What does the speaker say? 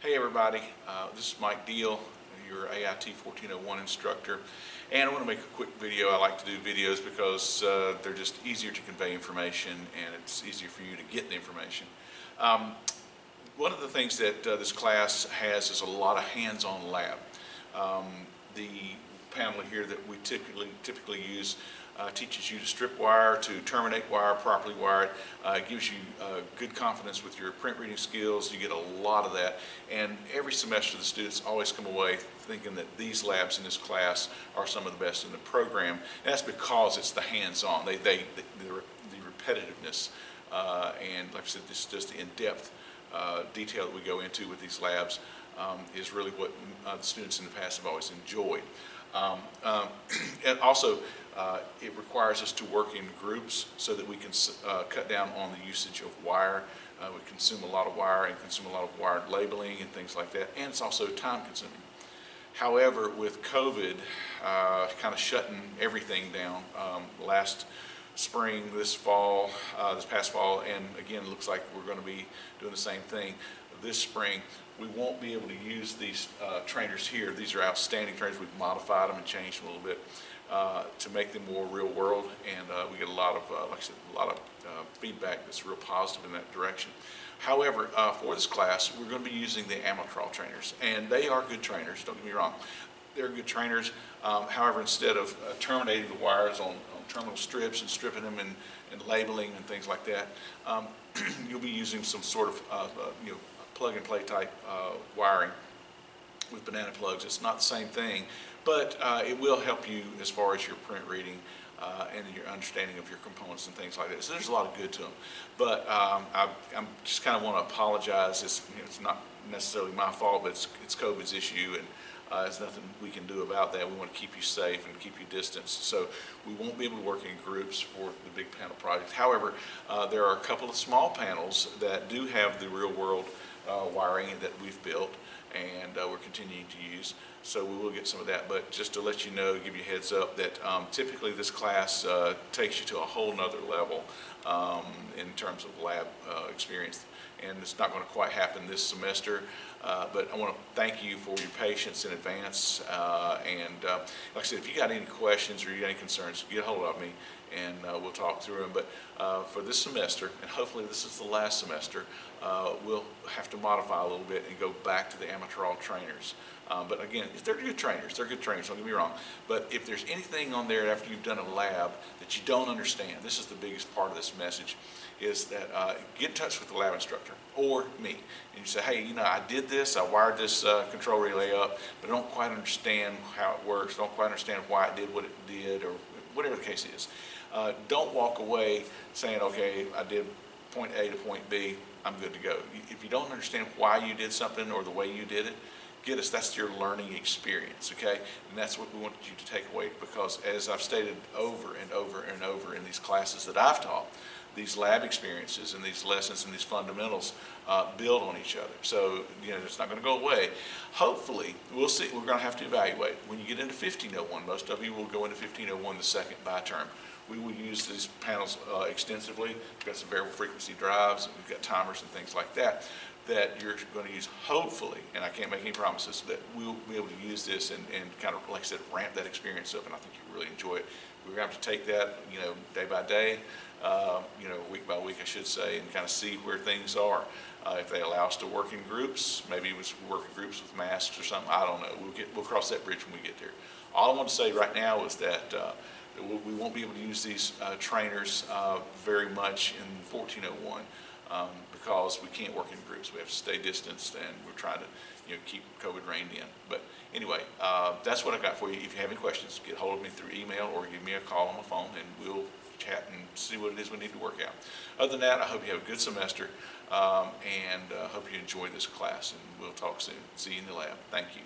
Hey everybody, this is Mike Deal, your AIT 1401 instructor, and I want to make a quick video. I like to do videos because they're just easier to convey information and it's easier for you to get the information. One of the things that this class has is a lot of hands-on lab. The panel here that we typically use teaches you to strip wire, to terminate wire, properly wire it, gives you good confidence with your print reading skills. You get a lot of that, and every semester the students always come away thinking that these labs in this class are some of the best in the program, and that's because it's the hands-on, the repetitiveness, and like I said, this just the in-depth detail that we go into with these labs is really what the students in the past have always enjoyed. And also, it requires us to work in groups so that we can cut down on the usage of wire. We consume a lot of wire and consume a lot of wired labeling and things like that, and it's also time consuming. However, with COVID kind of shutting everything down last spring, this past fall, and again, it looks like we're going to be doing the same thing this spring, we won't be able to use these trainers here. These are outstanding trainers. We've modified them and changed them a little bit to make them more real world, and we get a lot of, like I said, a lot of feedback that's real positive in that direction. However, for this class, we're going to be using the Amatrol trainers, and they are good trainers, don't get me wrong. They're good trainers. However, instead of terminating the wires on terminal strips and stripping them and labeling and things like that, you'll be using some sort of plug-and-play type wiring with banana plugs. It's not the same thing, but it will help you as far as your print reading and your understanding of your components and things like that. So there's a lot of good to them. But I'm just kind of want to apologize. It's not necessarily my fault, but it's COVID's issue, and there's nothing we can do about that. We want to keep you safe and keep you distanced. So we won't be able to work in groups for the big panel project. However, there are a couple of small panels that do have the real world wiring that we've built, and we're continuing to use. So we will get some of that, but just to let you know, give you a heads up that typically this class takes you to a whole nother level in terms of lab experience, and it's not going to quite happen this semester, but I want to thank you for your patience in advance, and like I said, if you got any questions or you got any concerns, get a hold of me and we'll talk through them. But for this semester, and hopefully this is the last semester, we'll have to modify a little bit and go back to the Amatrol trainers. But again, they're good trainers, don't get me wrong. But if there's anything on there after you've done a lab that you don't understand, this is the biggest part of this message, is that get in touch with the lab instructor or me. And you say, hey, I did this, I wired this control relay up, but I don't quite understand how it works, don't quite understand why it did what it did, or whatever the case is. Don't walk away saying, okay, I did point A to point B, I'm good to go. If you don't understand why you did something or the way you did it, that's your learning experience, okay? And that's what we want you to take away, because as I've stated over and over and over in these classes that I've taught, these lab experiences and these lessons and these fundamentals build on each other. So, it's not going to go away. Hopefully, we'll see. We're going to have to evaluate. When you get into 1501, most of you will go into 1501 the second bi-term. We will use these panels extensively. We've got some variable frequency drives, and we've got timers and things like that you're going to use, hopefully, and I can't make any promises, that we'll be able to use this and kind of, like I said, ramp that experience up, and I think you'll really enjoy it. We're going to have to take that, day by day, week by week, I should say, and kind of see where things are. If they allow us to work in groups, maybe we'll work in groups with masks or something, I don't know. We'll cross that bridge when we get there. All I want to say right now is that we won't be able to use these trainers very much in 1401 because we can't work in groups. We have to stay distanced, and we're trying to keep COVID reined in. But anyway, that's what I got for you. If you have any questions, get hold of me through email or give me a call on the phone, and we'll chat and see what it is we need to work out. Other than that, I hope you have a good semester, and hope you enjoy this class, and we'll talk soon. See you in the lab. Thank you.